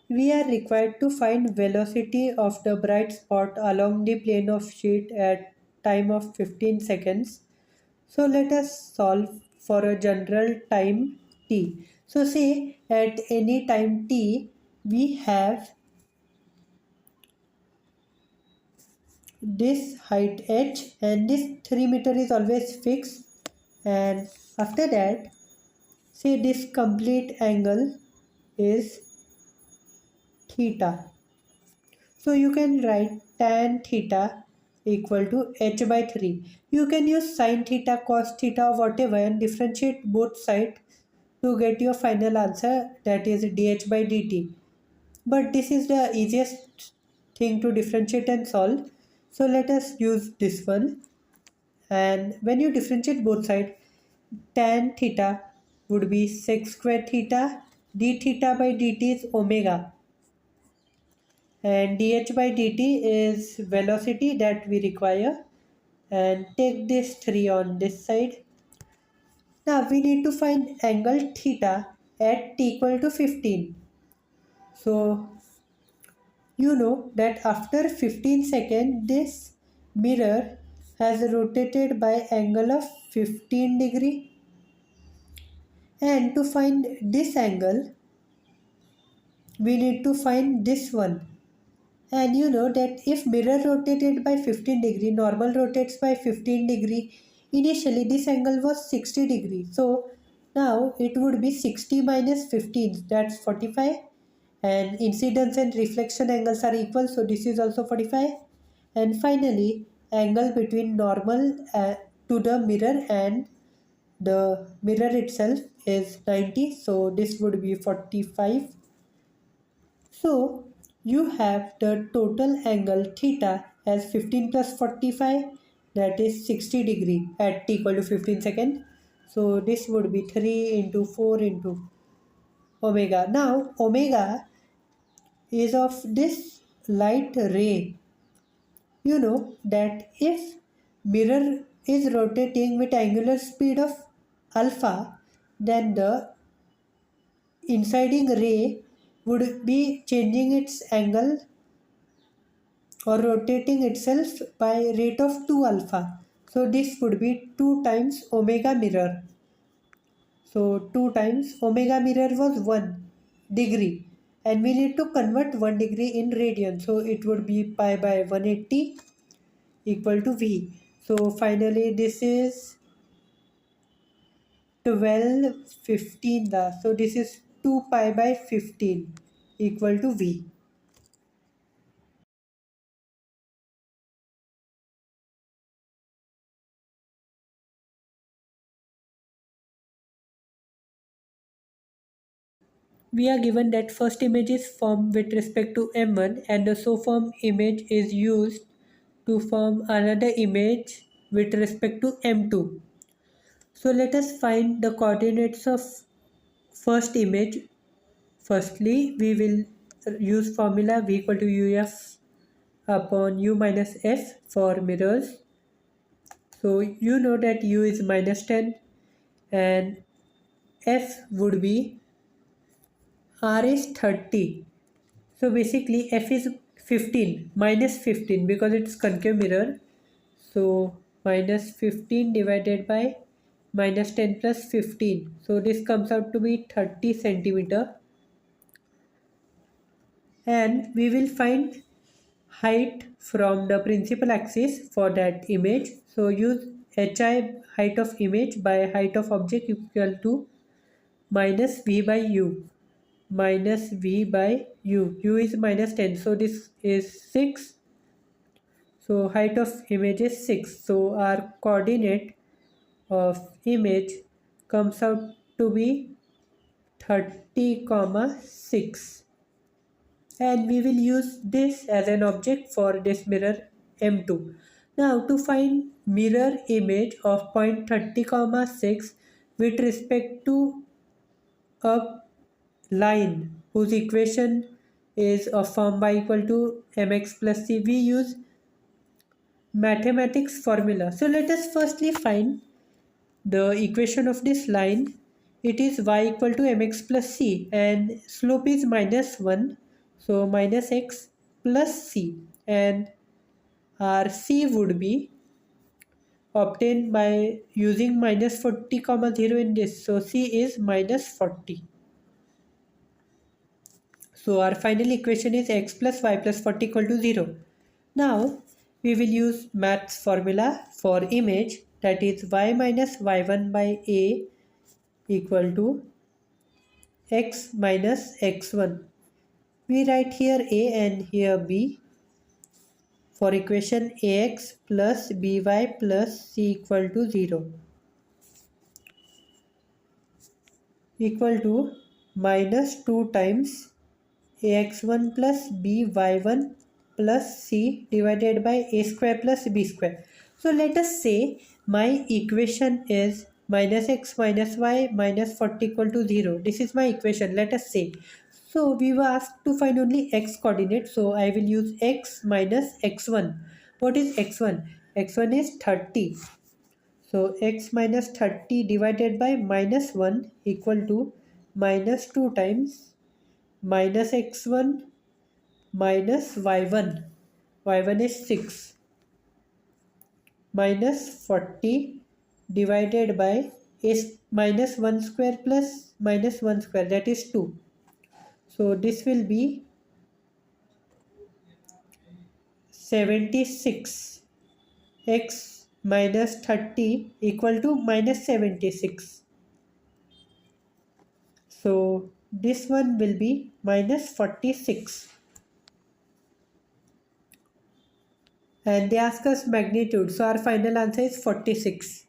we are required to find velocity of the bright spot along the plane of sheet at time of 15 seconds. So let us solve for a general time t. So say at any time t we have this height h and this 3 meter is always fixed, and after that say this complete angle is theta. So you can write tan theta equal to h by 3. You can use sin theta, cos theta or whatever and differentiate both sides to get your final answer, that is dh by dt. But this is the easiest thing to differentiate and solve. So let us use this one. And when you differentiate both sides, tan theta would be sec square theta, d theta by dt is omega, and dh by dt is velocity that we require, and take this 3 on this side. Now we need to find angle theta at t equal to 15. So you know that after 15 seconds this mirror has rotated by angle of 15 degree, and to find this angle we need to find this one. And you know that if mirror rotated by 15 degree, normal rotates by 15 degree. Initially this angle was 60 degree. So now it would be 60 minus 15, that's 45. And incidence and reflection angles are equal, so this is also 45. And finally angle between normal to the mirror and the mirror itself is 90, so this would be 45. So you have the total angle theta as 15 plus 45, that is 60 degree at t equal to 15 second. So this would be 3 into 4 into omega. Now omega is of this light ray. You know that if mirror is rotating with angular speed of alpha, then the inciding ray would be changing its angle or rotating itself by rate of 2 alpha. So this would be 2 times omega mirror. So 2 times omega mirror was 1 degree, and we need to convert 1 degree in radian. So it would be pi by 180 equal to V. So finally this is 1215. So this is 2 pi by 15 equal to V. We are given that first image is formed with respect to M1 and the so formed image is used to form another image with respect to M2. So let us find the coordinates of first image. Firstly, we will use formula V equal to UF upon U minus F for mirrors. So you know that U is minus 10 and F would be R is 30. So basically F is 15 minus 15 because it's concave mirror. So minus 15 divided by minus 10 plus 15. So this comes out to be 30 centimeter. And we will find height from the principal axis for that image. So use HI, height of image, by height of object equal to minus V by U. Minus V by U. U is minus 10. So this is 6. So height of image is 6. So our coordinate of image comes out to be 30 comma 6. And we will use this as an object for this mirror M2. Now to find mirror image of point 30 comma 6 with respect to a line whose equation is of form y equal to mx plus c, we use mathematics formula. So let us firstly find the equation of this line. It is y equal to mx plus c and slope is minus 1. So minus x plus c, and our c would be obtained by using minus 40 comma 0 in this. So c is minus 40. So our final equation is x plus y plus 40 equal to 0. Now we will use maths formula for image, that is y minus y1 by a equal to x minus x1. We write here a and here b for equation ax plus by plus c equal to 0 equal to minus 2 times ax1 plus by1 plus c divided by a square plus b square. So let us say my equation is minus x minus y minus 40 equal to 0. This is my equation, let us say. So we were asked to find only x coordinate. So I will use x minus x1. What is x1? x1 is 30. So x minus 30 divided by minus 1 equal to minus 2 times minus x1 minus y1. y1 is 6 minus 40 divided by is minus 1 square plus minus 1 square, that is 2. So this will be 76. X minus 30 equal to minus 76. So this one will be minus 46. And they ask us magnitude. So our final answer is 46.